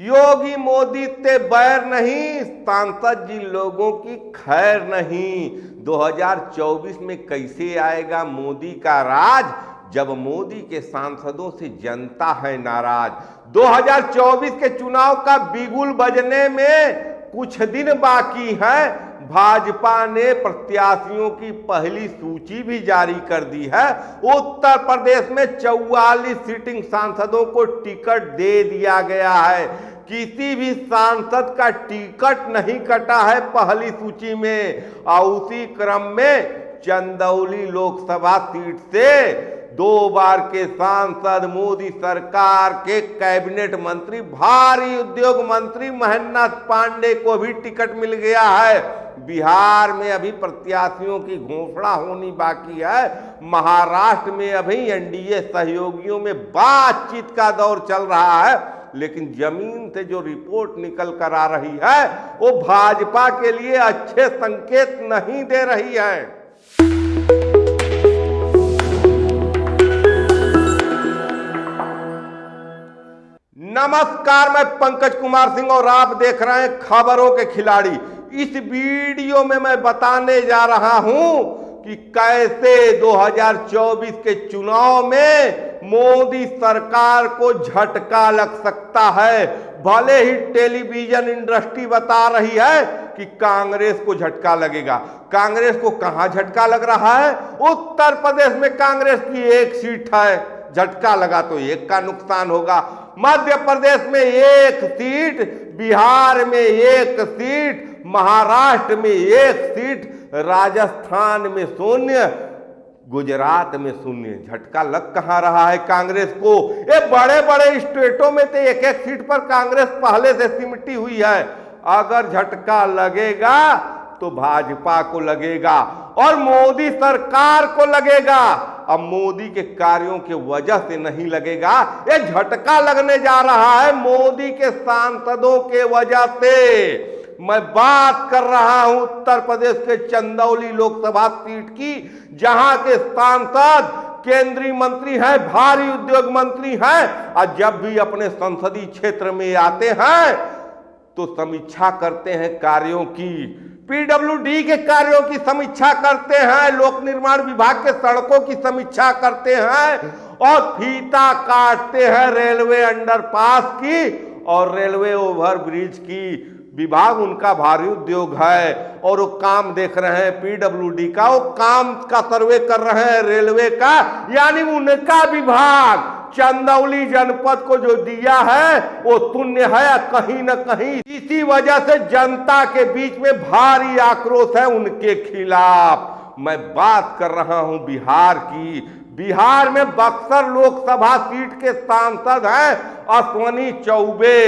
योगी मोदी ते बैर नहीं, सांसद जी लोगों की खैर नहीं। 2024 में कैसे आएगा मोदी का राज, जब मोदी के सांसदों से जनता है नाराज। 2024 के चुनाव का बिगुल बजने में कुछ दिन बाकी है। भाजपा ने प्रत्याशियों की पहली सूची भी जारी कर दी है। उत्तर प्रदेश में 44 सिटिंग सांसदों को टिकट दे दिया गया है। किसी भी सांसद का टिकट नहीं कटा है पहली सूची में। और उसी क्रम में चंदौली लोकसभा सीट से 2 बार के सांसद, मोदी सरकार के कैबिनेट मंत्री, भारी उद्योग मंत्री महेंद्रनाथ पांडे को भी टिकट मिल गया है। बिहार में अभी प्रत्याशियों की घोषणा होनी बाकी है। महाराष्ट्र में अभी एनडीए सहयोगियों में बातचीत का दौर चल रहा है। लेकिन जमीन से जो रिपोर्ट निकल कर आ रही है वो भाजपा के लिए अच्छे संकेत नहीं दे रही है। नमस्कार, मैं पंकज कुमार सिंह और आप देख रहे हैं खबरों के खिलाड़ी। इस वीडियो में मैं बताने जा रहा हूं कि कैसे 2024 के चुनाव में मोदी सरकार को झटका लग सकता है। भले ही टेलीविजन इंडस्ट्री बता रही है कि कांग्रेस को झटका लगेगा। कांग्रेस को कहां झटका लग रहा है? उत्तर प्रदेश में कांग्रेस की 1 सीट है, झटका लगा तो 1 का नुकसान होगा। मध्य प्रदेश में 1 सीट, बिहार में 1 सीट, महाराष्ट्र में 1 सीट, राजस्थान में 0, गुजरात में 0। झटका लग कहां रहा है कांग्रेस को? ये बड़े बड़े स्टेटों में तो 1-1 सीट पर कांग्रेस पहले से सिमटी हुई है। अगर झटका लगेगा तो भाजपा को लगेगा और मोदी सरकार को लगेगा। अब मोदी के कार्यों के वजह से नहीं लगेगा, ये झटका लगने जा रहा है मोदी के सांसदों के वजह से। मैं बात कर रहा हूं उत्तर प्रदेश के चंदौली लोकसभा सीट की, जहां के सांसद केंद्रीय मंत्री हैं, भारी उद्योग मंत्री हैं और जब भी अपने संसदीय क्षेत्र में आते हैं तो समीक्षा करते हैं कार्यों की। पीडब्ल्यूडी के कार्यों की समीक्षा करते हैं, लोक निर्माण विभाग के सड़कों की समीक्षा करते हैं और फीता काटते हैं रेलवे अंडरपास की और रेलवे ओवरब्रिज की। विभाग उनका भारी उद्योग है और वो काम देख रहे हैं पीडब्ल्यूडी का, वो काम का सर्वे कर रहे हैं रेलवे का, यानी उनका विभाग चंदौली जनपद को जो दिया है वो शून्य है कहीं न कहीं। इसी वजह से जनता के बीच में भारी आक्रोश है उनके खिलाफ। मैं बात कर रहा हूं बिहार की। बिहार में बक्सर लोकसभा सीट के सांसद हैं अश्वनी चौबे,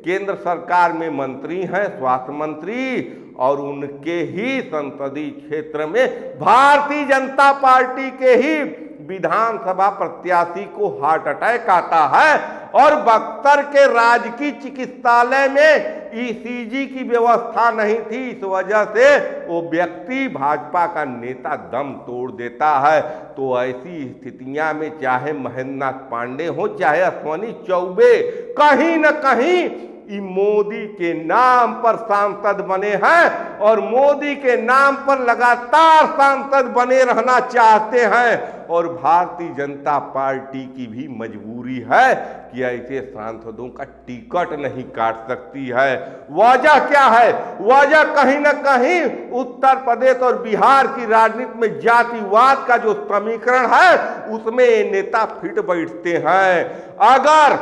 केंद्र सरकार में मंत्री हैं, स्वास्थ्य मंत्री, और उनके ही संसदीय क्षेत्र में भारतीय जनता पार्टी के ही विधानसभा प्रत्याशी को हार्ट अटैक आता है और बक्सर के राजकीय चिकित्सालय में ईसीजी की व्यवस्था नहीं थी। इस वजह से वो व्यक्ति, भाजपा का नेता, दम तोड़ देता है। तो ऐसी स्थितियां में चाहे महेंद्रनाथ पांडे हो चाहे अश्वनी चौबे, कहीं न कहीं मोदी के नाम पर सांसद बने हैं और मोदी के नाम पर लगातार सांसद बने रहना चाहते हैं। और भारतीय जनता पार्टी की भी मजबूरी है कि ऐसे सांसदों का टिकट नहीं काट सकती है। वजह क्या है? वजह कहीं न कहीं उत्तर प्रदेश और बिहार की राजनीति में जातिवाद का जो समीकरण है उसमें ये नेता फिट बैठते हैं। अगर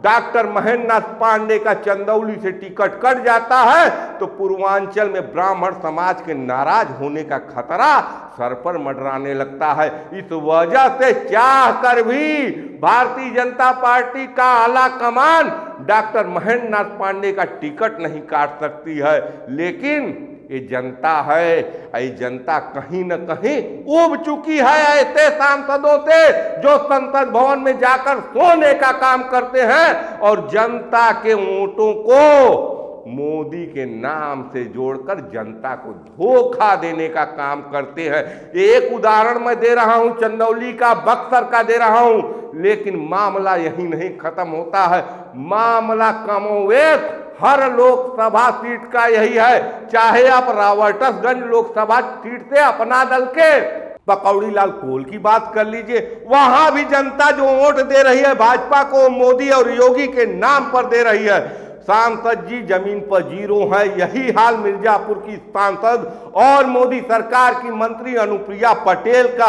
डॉक्टर महेंद्रनाथ पांडे का चंदौली से टिकट कट जाता है तो पूर्वांचल में ब्राह्मण समाज के नाराज होने का खतरा सर पर मंडराने लगता है। इस वजह से चाह कर भी भारतीय जनता पार्टी का आला कमान डॉक्टर महेंद्रनाथ पांडे का टिकट नहीं काट सकती है। लेकिन ये जनता है, ये जनता कहीं न कहीं उब चुकी है ऐसे सांसदों से जो संसद भवन में जाकर सोने का काम करते हैं और जनता के वोटों को मोदी के नाम से जोड़कर जनता को धोखा देने का काम करते हैं। एक उदाहरण मैं दे रहा हूं, चंदौली का, बक्सर का दे रहा हूं, लेकिन मामला यही नहीं खत्म होता है। मामला कमोवेश हर लोकसभा सीट का यही है। चाहे आप रावर्टसगंज लोकसभा सीट से अपना दल के पकौड़ी लाल कोल की बात कर लीजिए, वहां भी जनता जो वोट दे रही है भाजपा को, मोदी और योगी के नाम पर दे रही है। सांसद जी जमीन पर जीरो है। यही हाल मिर्जापुर की सांसद और मोदी सरकार की मंत्री अनुप्रिया पटेल का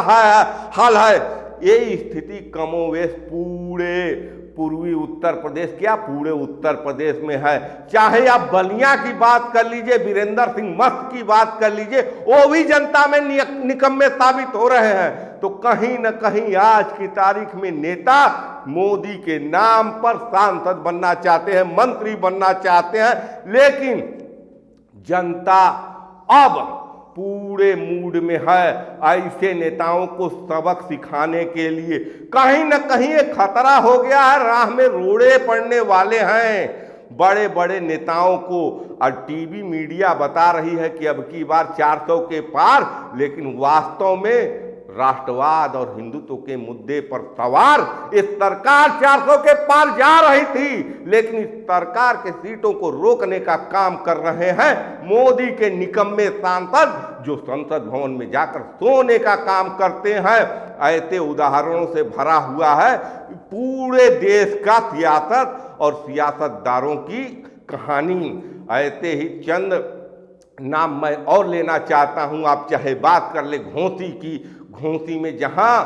हाल है। ये स्थिति कमोवेश पूरे पूर्वी उत्तर प्रदेश, क्या पूरे उत्तर प्रदेश में है। चाहे आप बलिया की बात कर लीजिए, वीरेंद्र सिंह मस्त की बात कर लीजिए, वो भी जनता में निकम्मे साबित हो रहे हैं। तो कहीं न कहीं आज की तारीख में नेता मोदी के नाम पर सांसद बनना चाहते हैं, मंत्री बनना चाहते हैं, लेकिन जनता अब पूरे मूड में है ऐसे नेताओं को सबक सिखाने के लिए। कहीं न कहीं एक खतरा हो गया है, राह में रोड़े पड़ने वाले हैं बड़े बड़े नेताओं को। और टीवी मीडिया बता रही है कि अब की बार 400 के पार, लेकिन वास्तव में राष्ट्रवाद और हिंदुत्व के मुद्दे पर सवार इस सरकार 400 के पार जा रही थी, लेकिन इस सरकार के सीटों को रोकने का काम कर रहे हैं मोदी के निकम्मे सांसद, जो संसद भवन में जाकर सोने का काम करते हैं। ऐसे उदाहरणों से भरा हुआ है पूरे देश का सियासत और सियासतदारों की कहानी। ऐसे ही चंद नाम मैं और लेना चाहता हूं। आप चाहे बात कर ले घोसी की, घोसी में जहां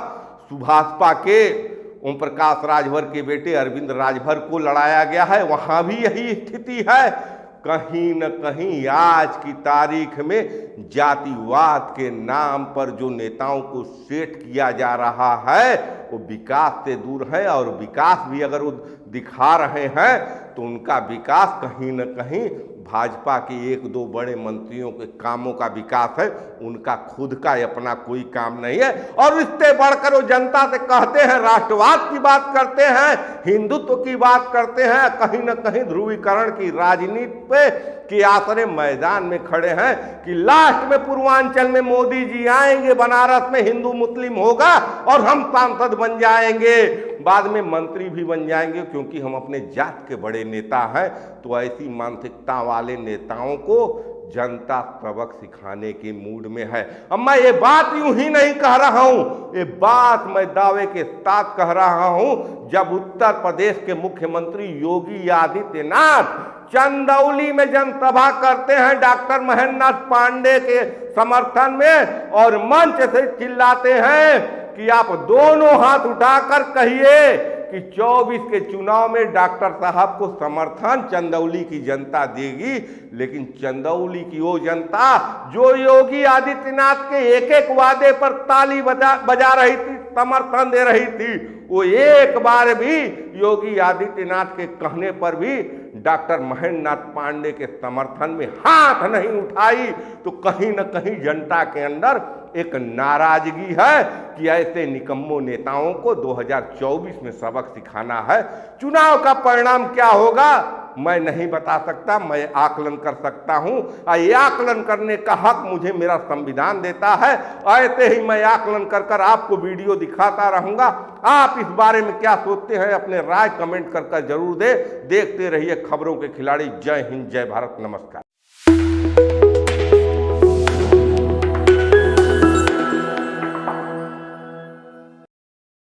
सुभाषपा के ओम प्रकाश राजभर के बेटे अरविंद राजभर को लड़ाया गया है, वहां भी यही स्थिति है। कहीं न कहीं आज की तारीख में जातिवाद के नाम पर जो नेताओं को सेट किया जा रहा है वो विकास से दूर है। और विकास भी अगर वो दिखा रहे हैं तो उनका विकास कहीं न कहीं भाजपा के एक दो बड़े मंत्रियों के कामों का विकास है, उनका खुद का अपना कोई काम नहीं है। और इससे बढ़कर वो जनता से कहते हैं, राष्ट्रवाद की बात करते हैं, हिंदुत्व की बात करते हैं, कहीं न कहीं ध्रुवीकरण की राजनीति पे के आसरे मैदान में खड़े हैं कि लास्ट में पूर्वांचल में मोदी जी आएंगे, बनारस में हिंदू मुस्लिम होगा और हम सांसद बन जाएंगे, बाद में मंत्री भी बन जाएंगे क्योंकि हम अपने जात के बड़े नेता हैं। तो ऐसी मानसिकता वाले नेताओं को जनता सबक सिखाने के मूड में है। अब मैं ये बात यूं ही नहीं कह रहा हूं, ये बात मैं दावे के साथ कह रहा हूं। जब उत्तर प्रदेश के मुख्यमंत्री योगी आदित्यनाथ चंदौली में जनसभा करते हैं डॉक्टर महेंद्र नाथ पांडे के समर्थन में और मंच से चिल्लाते हैं कि आप दोनों हाथ उठाकर कहिए कि 24 के चुनाव में डॉक्टर साहब को समर्थन चंदौली की जनता देगी, लेकिन चंदौली की वो जनता जो योगी आदित्यनाथ के एक एक वादे पर ताली बजा रही थी, समर्थन दे रही थी, वो एक बार भी योगी आदित्यनाथ के कहने पर भी डॉक्टर महेंद्र नाथ पांडे के समर्थन में हाथ नहीं उठाई। तो कहीं न कहीं जनता के अंदर एक नाराजगी है कि ऐसे निकम्मों नेताओं को 2024 में सबक सिखाना है। चुनाव का परिणाम क्या होगा मैं नहीं बता सकता, मैं आकलन कर सकता हूं। ये आकलन करने का हक मुझे मेरा संविधान देता है। ऐसे ही मैं आकलन कर आपको वीडियो दिखाता रहूंगा। आप इस बारे में क्या सोचते हैं अपने राय कमेंट कर जरूर दे। देखते रहिए खबरों के खिलाड़ी। जय हिंद, जय भारत, नमस्कार।